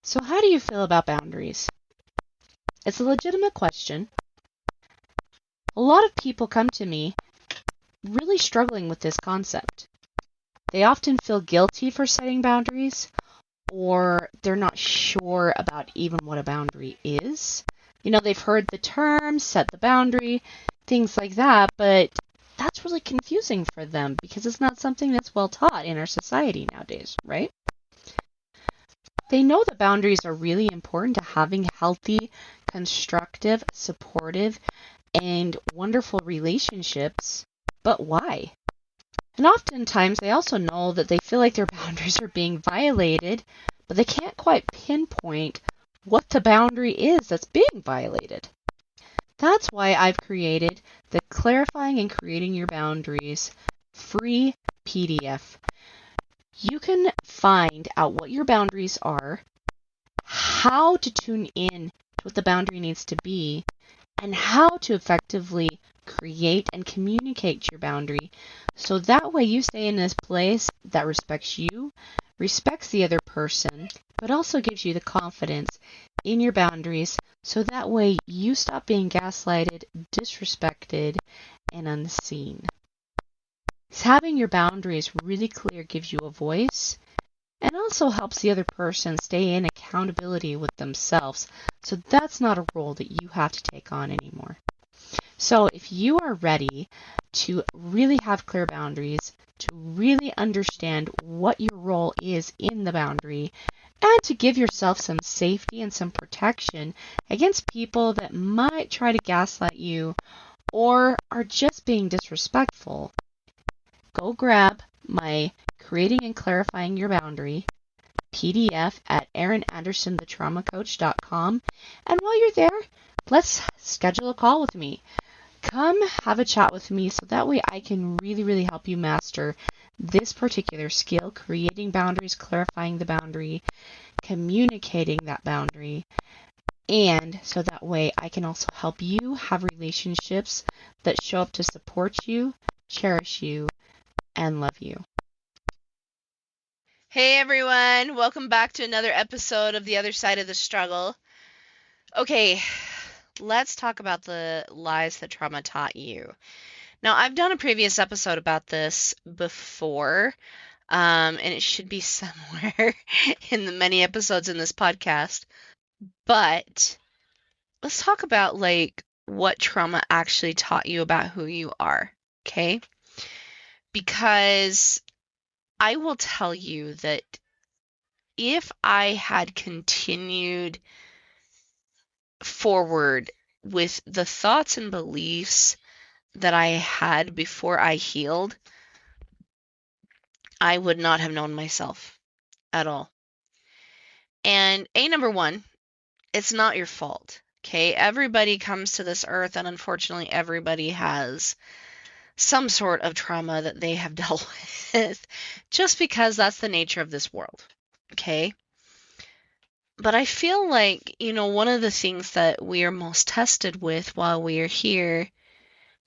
So how do you feel about boundaries? It's a legitimate question. A lot of people come to me really struggling with this concept. They often feel guilty for setting boundaries, or they're not sure about even what a boundary is. They've heard the term, set the boundary, things like that, but that's really confusing for them because it's not something that's well taught in our society nowadays, right? They know that boundaries are really important to having healthy, constructive, supportive, and wonderful relationships, but why? And oftentimes they also know that they feel like their boundaries are being violated, but they can't quite pinpoint what the boundary is that's being violated. That's why I've created the Clarifying and Creating Your Boundaries free PDF. You can find out what your boundaries are, how to tune in to what the boundary needs to be, and how to effectively create and communicate your boundary so that way you stay in this place that respects you, respects the other person, but also gives you the confidence in your boundaries so that way you stop being gaslighted, disrespected, and unseen. Having your boundaries really clear gives you a voice and also helps the other person stay in accountability with themselves. So that's not a role that you have to take on anymore. So if you are ready to really have clear boundaries, to really understand what your role is in the boundary, and to give yourself some safety and some protection against people that might try to gaslight you or are just being disrespectful, go grab my Creating and Clarifying Your Boundary PDF at erinandersonthetraumacoach.com. And while you're there, let's schedule a call with me. Come have a chat with me so that way I can really help you master this particular skill, creating boundaries, clarifying the boundary, communicating that boundary, and so that way I can also help you have relationships that show up to support you, cherish you, and love you. Hey everyone, welcome back to another episode of The Other Side of the Struggle. Okay, let's talk about the lies that trauma taught you. Now, I've done a previous episode about this before, and it should be somewhere in the many episodes in this podcast. But let's talk about what trauma actually taught you about who you are, okay? Because I will tell you that if I had continued forward with the thoughts and beliefs that I had before I healed, I would not have known myself at all. And number one, it's not your fault. Okay, everybody comes to this earth, and unfortunately, everybody has some sort of trauma that they have dealt with, just because that's the nature of this world. Okay. But I feel like, one of the things that we are most tested with while we are here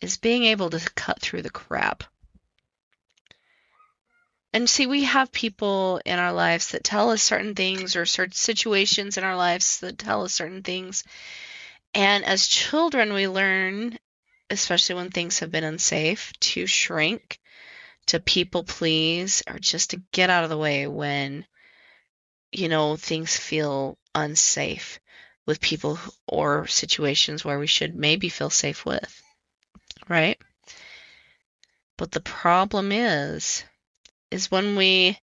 is being able to cut through the crap. And see, we have people in our lives that tell us certain things, or certain situations in our lives that tell us certain things. And as children, we learn, especially when things have been unsafe, to shrink, to people please, or just to get out of the way when, things feel unsafe with people or situations where we should maybe feel safe with, right? But the problem is when we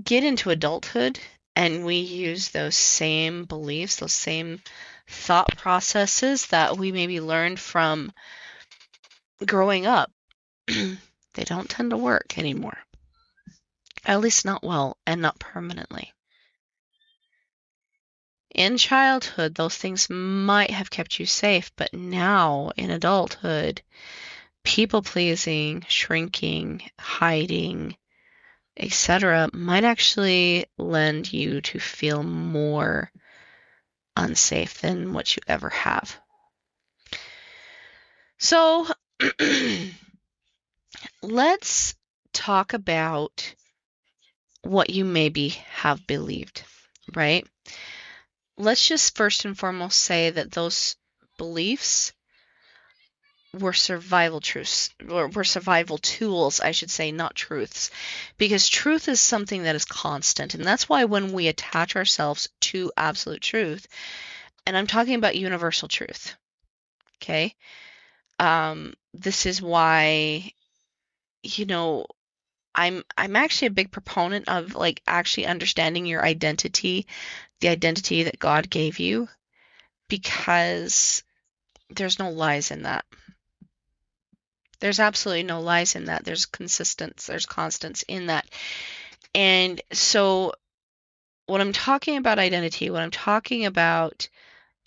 get into adulthood and we use those same beliefs, those same thought processes that we maybe learned from growing up, they don't tend to work anymore. At least not well and not permanently. In childhood, those things might have kept you safe, but now in adulthood, people-pleasing, shrinking, hiding, etc. might actually lend you to feel more unsafe than what you ever have. So let's talk about what you maybe have believed. right? Let's just first and foremost say that those beliefs were survival truths, or were survival tools, I should say, not truths. Because truth is something that is constant. And that's why when we attach ourselves to absolute truth, and I'm talking about universal truth, okay? This is why, I'm actually a big proponent of like actually understanding your identity, the identity that God gave you, because there's no lies in that. There's absolutely no lies in that. There's constants in that. And so when I'm talking about identity, when I'm talking about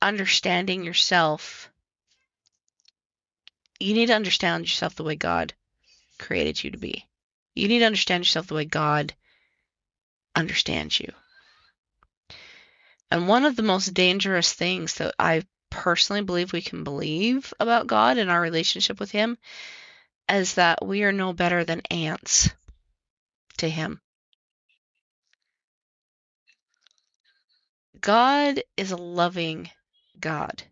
understanding yourself, you need to understand yourself the way God created you to be. You need to understand yourself the way God understands you. And one of the most dangerous things that I personally believe we can believe about God and our relationship with Him is that we are no better than ants to Him. God is a loving God.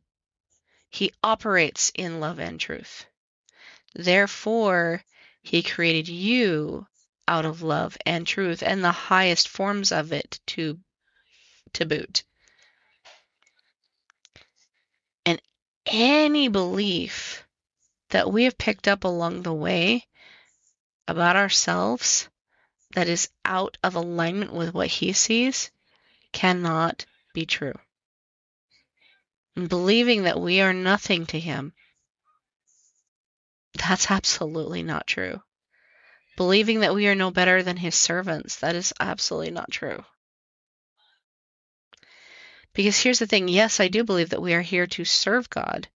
He operates in love and truth. Therefore, He created you out of love and truth and the highest forms of it to boot. And any belief that we have picked up along the way about ourselves that is out of alignment with what He sees cannot be true. And believing that we are nothing to Him, that's absolutely not true. Believing that we are no better than His servants, that is absolutely not true. Because here's the thing, yes, I do believe that we are here to serve God.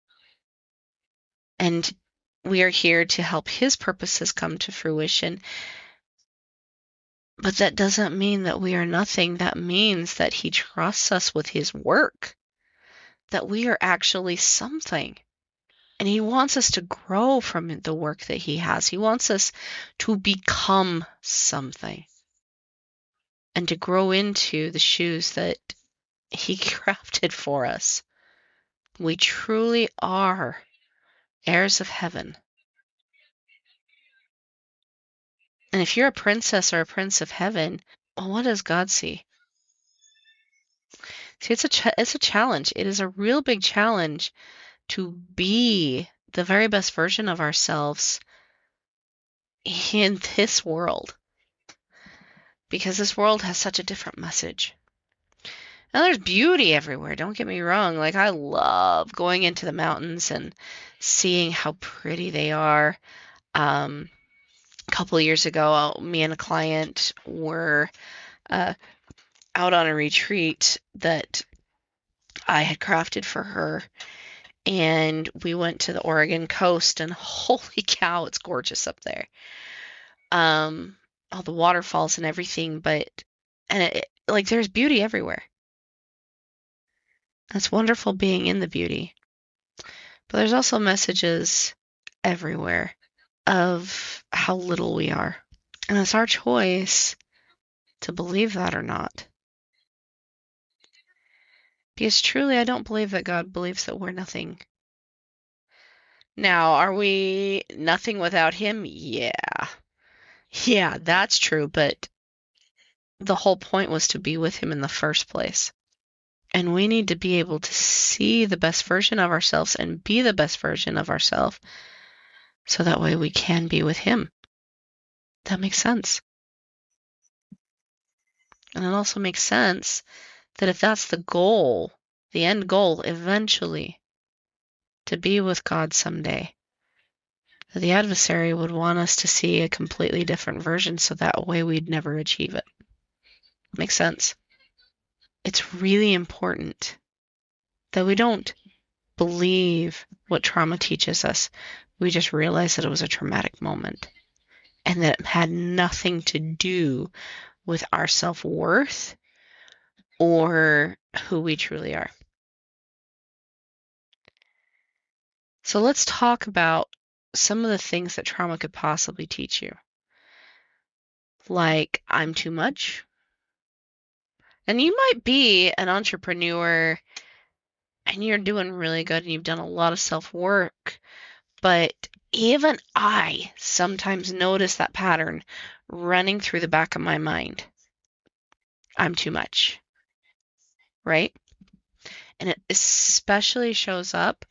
And we are here to help His purposes come to fruition. But that doesn't mean that we are nothing. That means that He trusts us with His work, that we are actually something. And He wants us to grow from the work that He has. He wants us to become something and to grow into the shoes that He crafted for us. We truly are heirs of heaven. And if you're a princess or a prince of heaven, well, what does God see? See, it's a challenge. It is a real big challenge to be the very best version of ourselves in this world, because this world has such a different message. Now, there's beauty everywhere, don't get me wrong. Like, I love going into the mountains and seeing how pretty they are. A couple of years ago, me and a client were out on a retreat that I had crafted for her, and we went to the Oregon coast, and holy cow, it's gorgeous up there. All the waterfalls and everything, like, there's beauty everywhere. It's wonderful being in the beauty. But there's also messages everywhere of how little we are. And it's our choice to believe that or not. Because truly, I don't believe that God believes that we're nothing. Now, are we nothing without Him? Yeah. Yeah, that's true, but the whole point was to be with Him in the first place. And we need to be able to see the best version of ourselves and be the best version of ourselves so that way we can be with Him. That makes sense. And it also makes sense that if that's the goal, the end goal eventually, to be with God someday, that the adversary would want us to see a completely different version so that way we'd never achieve it. Makes sense? It's really important that we don't believe what trauma teaches us. We just realize that it was a traumatic moment and that it had nothing to do with our self-worth or who we truly are. So let's talk about some of the things that trauma could possibly teach you. Like, I'm too much, And you might be an entrepreneur and you're doing really good and you've done a lot of self-work, but even I sometimes notice that pattern running through the back of my mind. I'm too much, right? And it especially shows up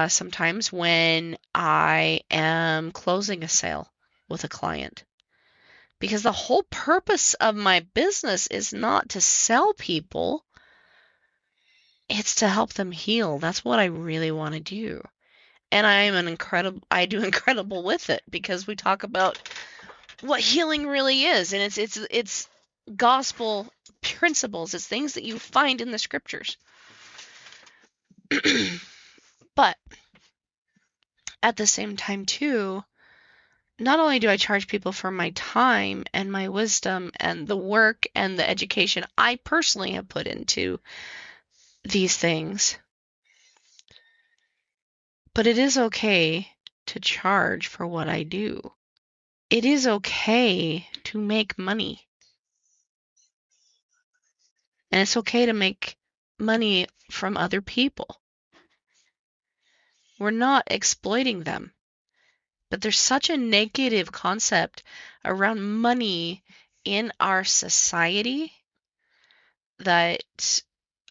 sometimes when I am closing a sale with a client. Because the whole purpose of my business is not to sell people, it's to help them heal. That's what I really want to do. And I do incredible with it because we talk about what healing really is, and it's gospel principles. It's things that you find in the scriptures. But at the same time too, not only do I charge people for my time and my wisdom and the work and the education I personally have put into these things, but it is okay to charge for what I do. It is okay to make money. And it's okay to make money from other people. We're not exploiting them. But there's such a negative concept around money in our society that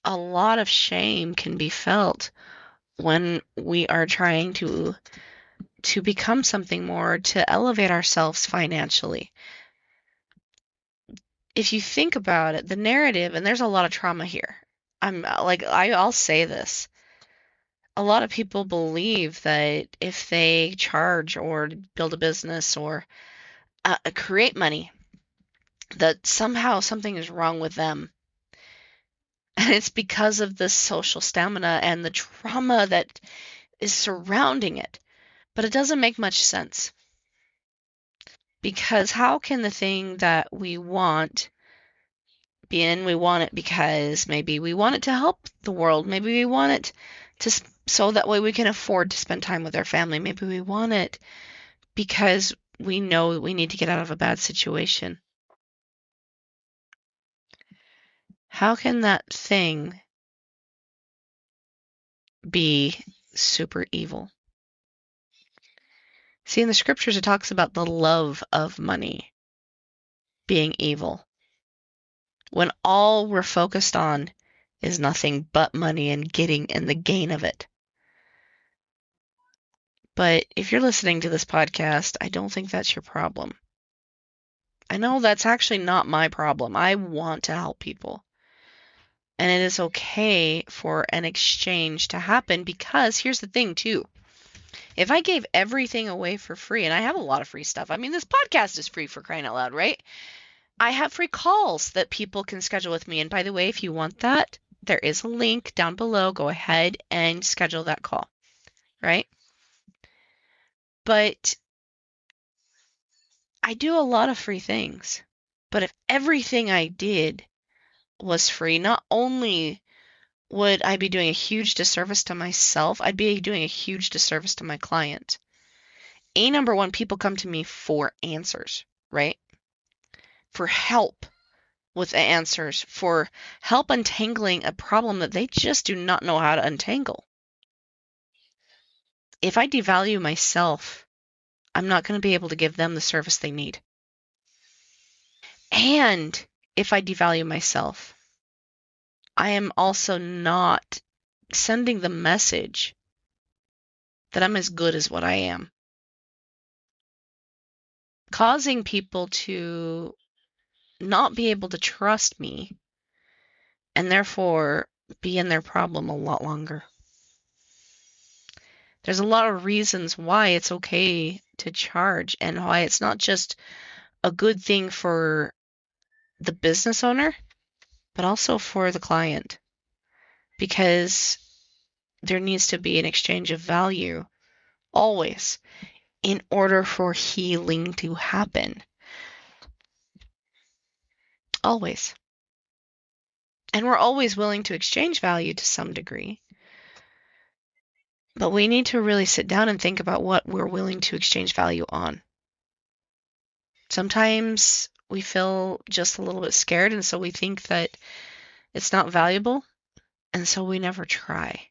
a lot of shame can be felt when we are trying to become something more, to elevate ourselves financially. If you think about it, the narrative, and there's a lot of trauma here. I'll say this. A lot of people believe that if they charge or build a business or create money, that somehow something is wrong with them. And it's because of the social stamina and the trauma that is surrounding it. But it doesn't make much sense. Because how can the thing that we want be in, we want it because maybe we want it to help the world. Maybe we want it to so that way we can afford to spend time with our family. Maybe we want it because we know we need to get out of a bad situation. How can that thing be super evil? See, in the scriptures, it talks about the love of money being evil, when all we're focused on is nothing but money and getting and the gain of it. But if you're listening to this podcast, I don't think that's your problem. I know that's actually not my problem. I want to help people. And it is okay for an exchange to happen because here's the thing, too. If I gave everything away for free, and I have a lot of free stuff. I mean, this podcast is free for crying out loud, right? I have free calls that people can schedule with me. And by the way, if you want that, there is a link down below. Go ahead and schedule that call, right? But I do a lot of free things. But if everything I did was free, not only would I be doing a huge disservice to myself, I'd be doing a huge disservice to my client. Number one, people come to me for answers, right? For help with answers, for help untangling a problem that they just do not know how to untangle. If I devalue myself, I'm not going to be able to give them the service they need. And if I devalue myself, I am also not sending the message that I'm as good as what I am, causing people to not be able to trust me and therefore be in their problem a lot longer. There's a lot of reasons why it's okay to charge and why it's not just a good thing for the business owner, but also for the client, because there needs to be an exchange of value always in order for healing to happen. Always. And we're always willing to exchange value to some degree. But we need to really sit down and think about what we're willing to exchange value on. Sometimes we feel just a little bit scared, and so we think that it's not valuable, and so we never try.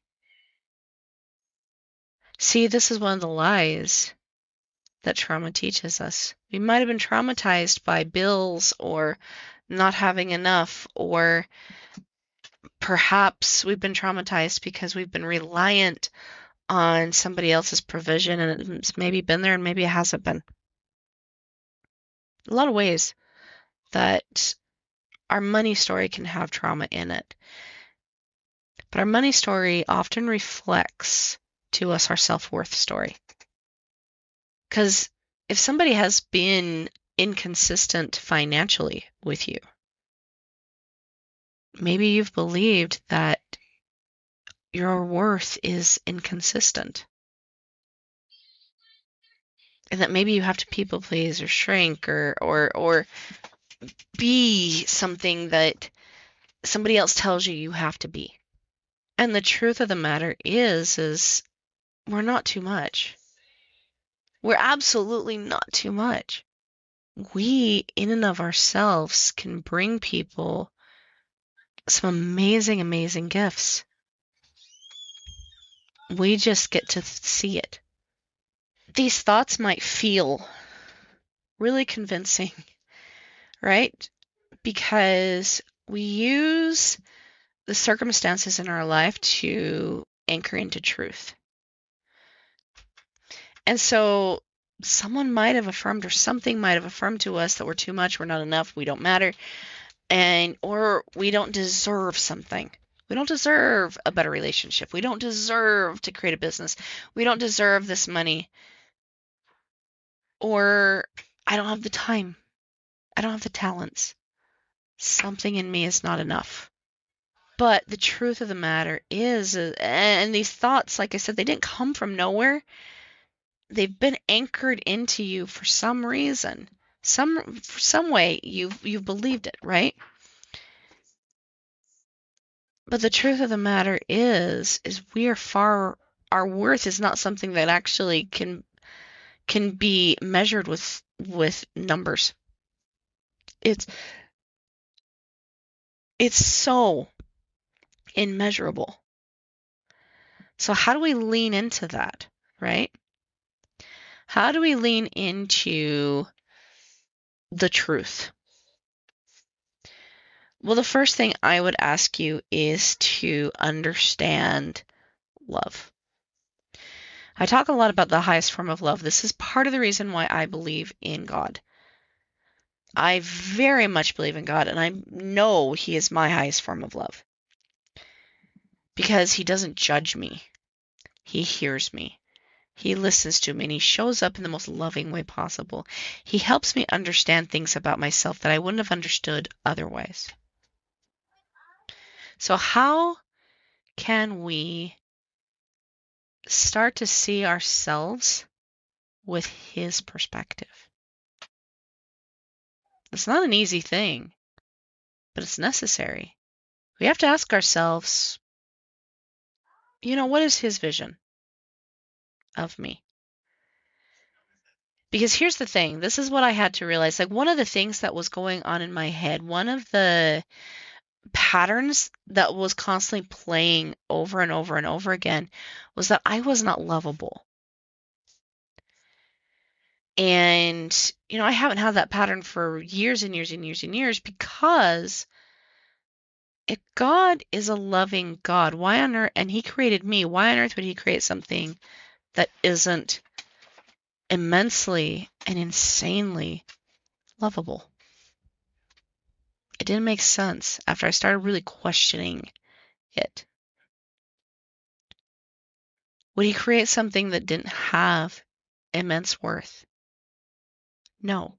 See, this is one of the lies that trauma teaches us. We might have been traumatized by bills or not having enough, or perhaps we've been traumatized because we've been reliant on somebody else's provision, and it's maybe been there and maybe it hasn't been. A lot of ways that our money story can have trauma in it. But our money story often reflects to us our self-worth story. Because if somebody has been inconsistent financially with you, maybe you've believed that your worth is inconsistent. And that maybe you have to people please or shrink or be something that somebody else tells you you have to be. And the truth of the matter is we're not too much. We're absolutely not too much. We, in and of ourselves, can bring people some amazing, amazing gifts. We just get to see it. These thoughts might feel really convincing, right? Because we use the circumstances in our life to anchor into truth. And so someone might have affirmed, or something might have affirmed to us that we're too much, we're not enough, we don't matter, or we don't deserve something. We don't deserve a better relationship. We don't deserve to create a business. We don't deserve this money. Or I don't have the time. I don't have the talents. Something in me is not enough. But the truth of the matter is, and these thoughts, like I said, they didn't come from nowhere. They've been anchored into you for some reason. For some way you've believed it, right? But the truth of the matter is we are our worth is not something that actually can be measured with numbers. It's so immeasurable. So how do we lean into that, right? How do we lean into the truth? Well, the first thing I would ask you is to understand love. I talk a lot about the highest form of love. This is part of the reason why I believe in God. I very much believe in God, and I know He is my highest form of love. Because He doesn't judge me. He hears me. He listens to me, and He shows up in the most loving way possible. He helps me understand things about myself that I wouldn't have understood otherwise. So how can we start to see ourselves with His perspective? It's not an easy thing, but it's necessary. We have to ask ourselves, what is His vision of me? Because here's the thing, this is what I had to realize. Like, one of the things that was going on in my head, one of the patterns that was constantly playing over and over and over again was that I was not lovable. And, I haven't had that pattern for years and years and years and years, because if God is a loving God, why on earth, and He created me, why on earth would He create something that isn't immensely and insanely lovable? It didn't make sense after I started really questioning it. Would He create something that didn't have immense worth? No.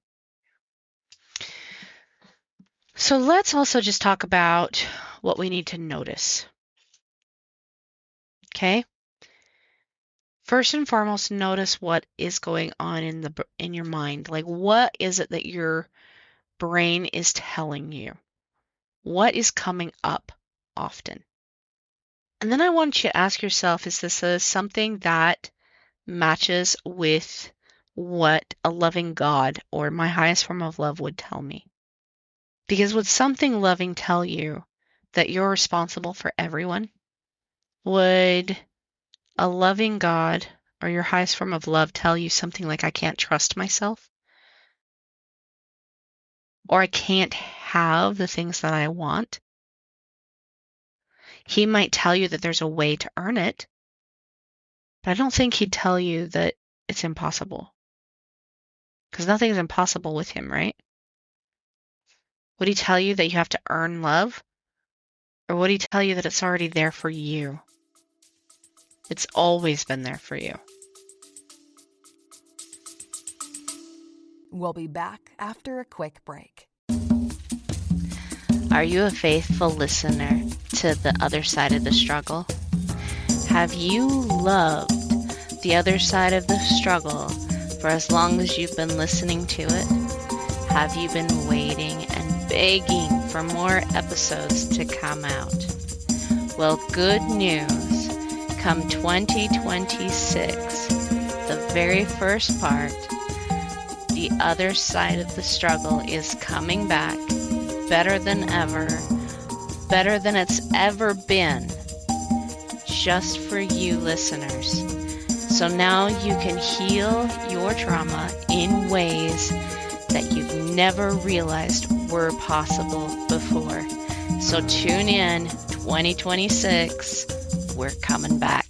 So let's also just talk about what we need to notice. Okay? First and foremost, notice what is going on in your mind. Like, what is it that your brain is telling you? What is coming up often? And then I want you to ask yourself, is this something that matches with what a loving God or my highest form of love would tell me? Because would something loving tell you that you're responsible for everyone? Would a loving God or your highest form of love tell you something like, I can't trust myself? Or I can't have the things that I want? He might tell you that there's a way to earn it, but I don't think he'd tell you that it's impossible. Because nothing's impossible with him, right? Would he tell you that you have to earn love? Or would he tell you that it's already there for you? It's always been there for you. We'll be back after a quick break. Are you a faithful listener to the other side of the struggle? Have you loved the other side of the struggle for as long as you've been listening to it? Have you been waiting and begging for more episodes to come out? Well, good news. Come 2026, the very first part, the other side of the struggle is coming back better than ever, better than it's ever been, just for you listeners. So now you can heal your trauma in ways that you've never realized were possible before. So tune in 2026, we're coming back.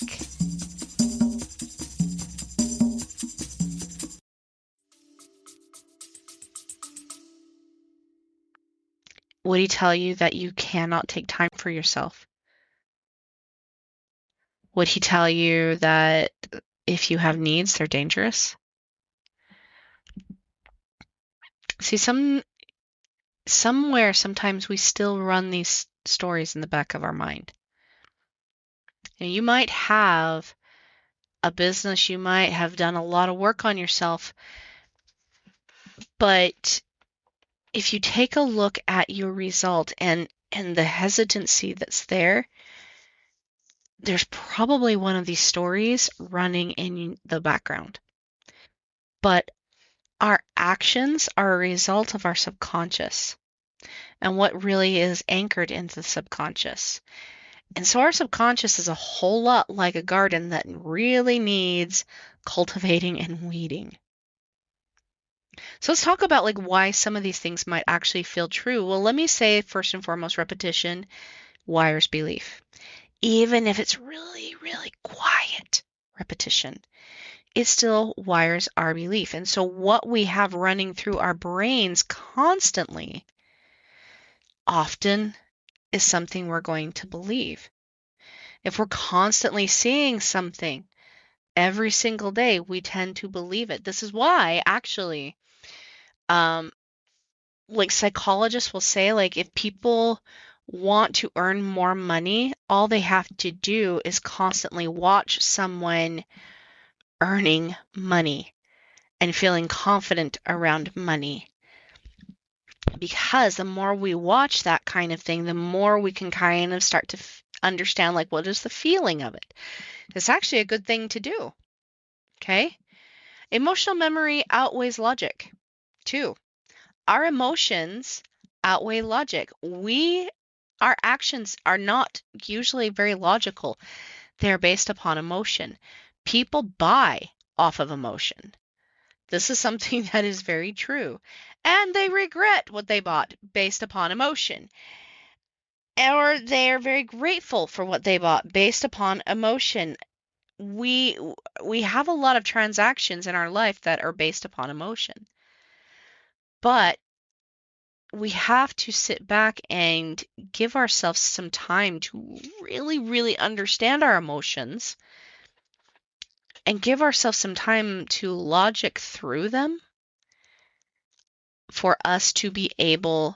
Would he tell you that you cannot take time for yourself? Would he tell you that if you have needs, they're dangerous? See, somewhere, sometimes we still run these stories in the back of our mind. And you might have a business, you might have done a lot of work on yourself, but if you take a look at your result and the hesitancy that's there, there's probably one of these stories running in the background. But our actions are a result of our subconscious and what really is anchored into the subconscious. And so our subconscious is a whole lot like a garden that really needs cultivating and weeding. So let's talk about why some of these things might actually feel true. Well, let me say first and foremost, repetition wires belief. Even if it's really, really quiet repetition, it still wires our belief. And so what we have running through our brains constantly often is something we're going to believe. If we're constantly seeing something every single day, we tend to believe it. This is why actually psychologists will say if people want to earn more money, all they have to do is constantly watch someone earning money and feeling confident around money. Because the more we watch that kind of thing, the more we can kind of start to understand what is the feeling of it. It's actually a good thing to do. Okay? Emotional memory outweighs logic, too. Our emotions outweigh logic. Our actions are not usually very logical. They're based upon emotion. People buy off of emotion. This is something that is very true. And they regret what they bought based upon emotion. Or they are very grateful for what they bought based upon emotion. We have a lot of transactions in our life that are based upon emotion. But we have to sit back and give ourselves some time to really, really understand our emotions and give ourselves some time to logic through them for us to be able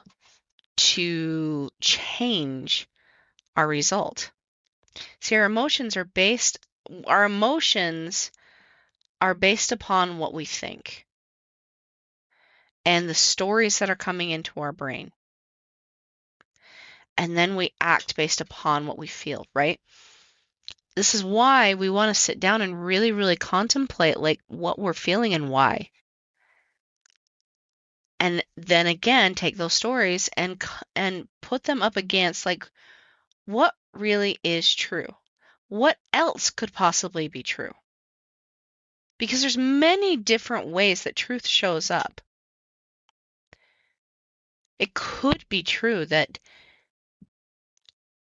to change our result. See, our emotions are based upon what we think and the stories that are coming into our brain. And then we act based upon what we feel, right? This is why we want to sit down and really, really contemplate what we're feeling and why. And then again, take those stories and put them up against, like, what really is true? What else could possibly be true? Because there's many different ways that truth shows up. It could be true that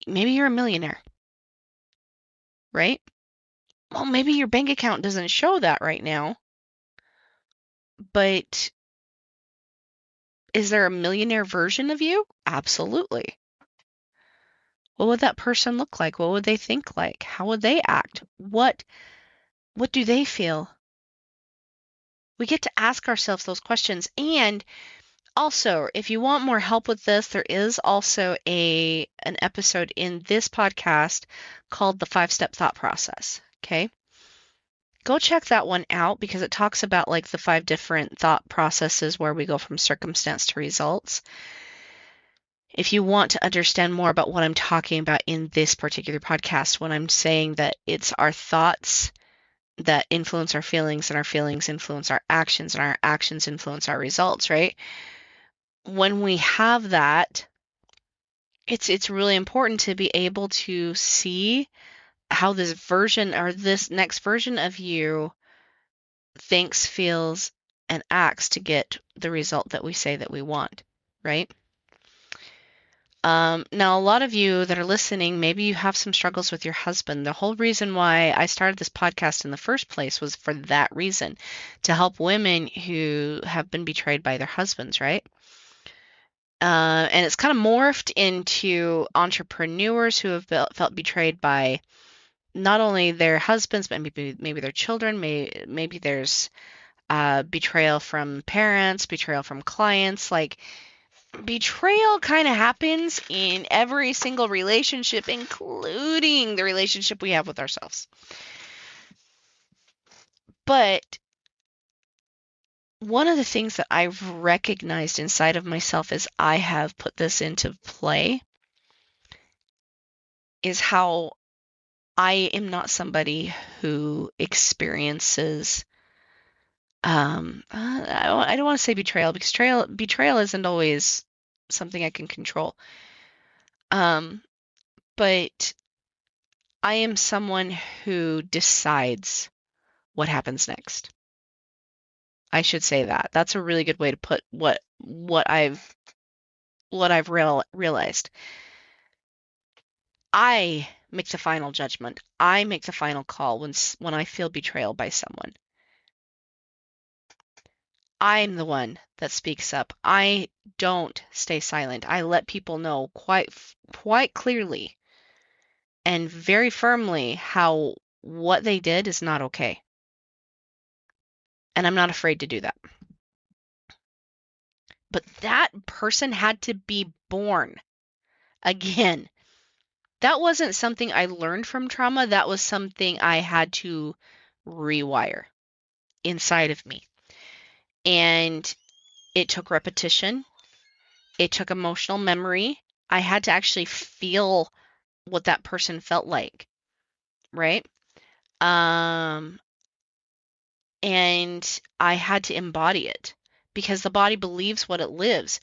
maybe you're a millionaire, right? Well, maybe your bank account doesn't show that right now, but is there a millionaire version of you? Absolutely. What would that person look like? What would they think like? How would they act? What do they feel? We get to ask ourselves those questions. And also, if you want more help with this, there is also an episode in this podcast called the 5-Step Thought Process. Okay. Go check that one out because it talks about like the 5 different thought processes where we go from circumstance to results. If you want to understand more about what I'm talking about in this particular podcast, when I'm saying that it's our thoughts that influence our feelings and our feelings influence our actions and our actions influence our results, right? When we have that, it's really important to be able to see how this version or this next version of you thinks, feels, and acts to get the result that we say that we want, right? Now, a lot of you that are listening, maybe you have some struggles with your husband. The whole reason why I started this podcast in the first place was for that reason, to help women who have been betrayed by their husbands, right? And it's kind of morphed into entrepreneurs who have felt betrayed by not only their husbands, but maybe their children. Maybe there's betrayal from parents, betrayal from clients. Like, betrayal kind of happens in every single relationship, including the relationship we have with ourselves. But one of the things that I've recognized inside of myself as I have put this into play is how I am not somebody who experiences I don't want to say betrayal, because betrayal isn't always something I can control. But I am someone who decides what happens next. I should say that. That's a really good way to put what I've realized. I make the final judgment. I make the final call when I feel betrayal by someone. I'm the one that speaks up. I don't stay silent. I let people know quite clearly and very firmly how what they did is not okay. And I'm not afraid to do that. But that person had to be born. Again, that wasn't something I learned from trauma. That was something I had to rewire inside of me. And it took repetition. It took emotional memory. I had to actually feel what that person felt like, right? And I had to embody it because the body believes what it lives.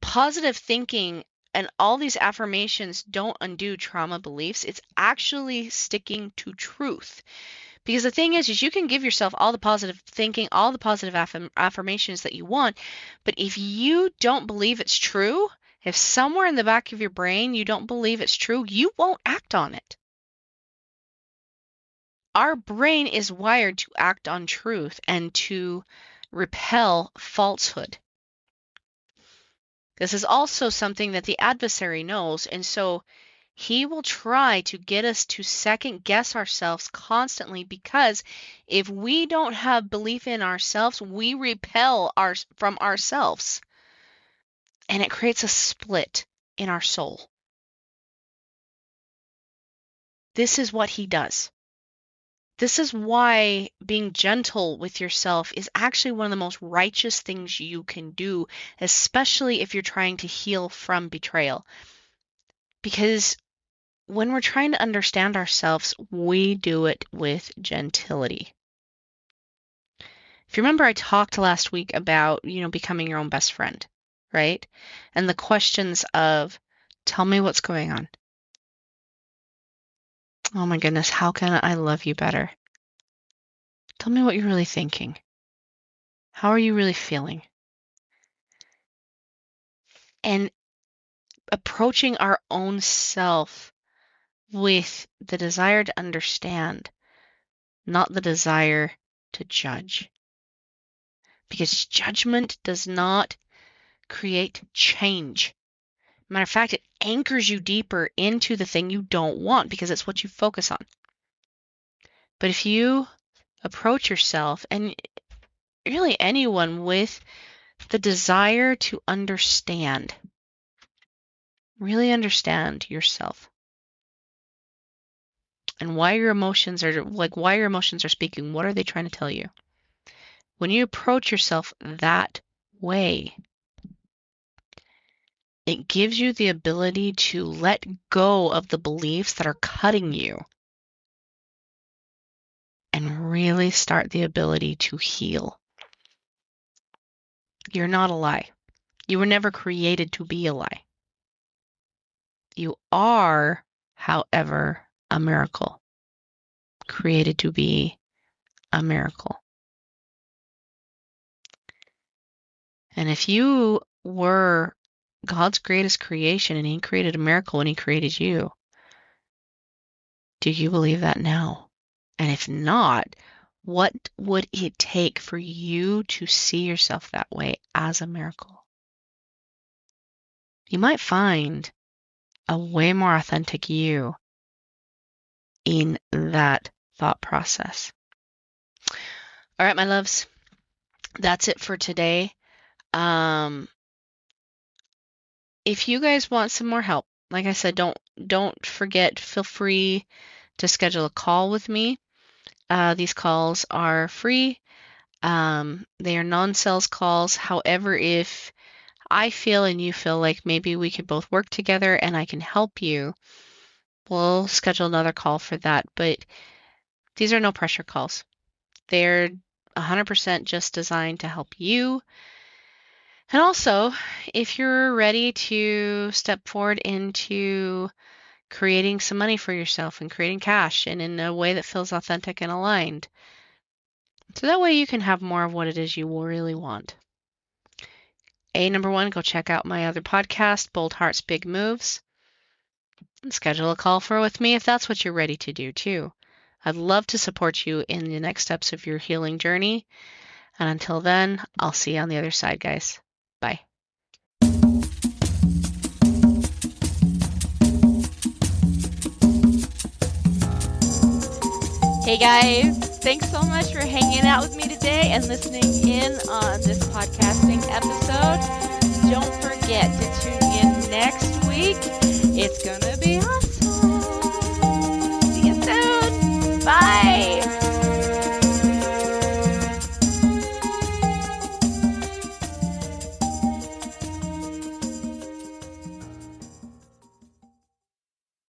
Positive thinking and all these affirmations don't undo trauma beliefs. It's actually sticking to truth. Because the thing is you can give yourself all the positive thinking, all the positive affirmations that you want, but if you don't believe it's true, if somewhere in the back of your brain you don't believe it's true, you won't act on it. Our brain is wired to act on truth and to repel falsehood. This is also something that the adversary knows, and so he will try to get us to second guess ourselves constantly, because if we don't have belief in ourselves, we repel from ourselves. And it creates a split in our soul. This is what he does. This is why being gentle with yourself is actually one of the most righteous things you can do, especially if you're trying to heal from betrayal. Because when we're trying to understand ourselves, we do it with gentility. If you remember, I talked last week about, becoming your own best friend, right? And the questions of, tell me what's going on. Oh my goodness, how can I love you better? Tell me what you're really thinking. How are you really feeling? And approaching our own self with the desire to understand, not the desire to judge. Because judgment does not create change. Matter of fact, it anchors you deeper into the thing you don't want because it's what you focus on. But if you approach yourself, and really anyone, with the desire to understand, really understand yourself and why your emotions are speaking, what are they trying to tell you? When you approach yourself that way, it gives you the ability to let go of the beliefs that are cutting you and really start the ability to heal. You're not a lie. You were never created to be a lie. You are, however, a miracle. Created to be a miracle. And if you were God's greatest creation and He created a miracle when He created you, do you believe that now? And if not, what would it take for you to see yourself that way as a miracle? You might find a way more authentic you in that thought process. All right, my loves, that's it for today. If you guys want some more help, like I said, don't forget, feel free to schedule a call with me. These calls are free. They are non-sales calls. However, if I feel and you feel like maybe we could both work together and I can help you, we'll schedule another call for that. But these are no pressure calls. They're 100% just designed to help you. And also, if you're ready to step forward into creating some money for yourself and creating cash and in a way that feels authentic and aligned, so that way you can have more of what it is you really want. Number one, go check out my other podcast, Bold Hearts, Big Moves. And schedule a call with me if that's what you're ready to do too. I'd love to support you in the next steps of your healing journey. And until then, I'll see you on the other side, guys. Bye. Hey guys, thanks so much for hanging out with me today and listening in on this podcasting episode. Don't forget to tune in next week. It's gonna be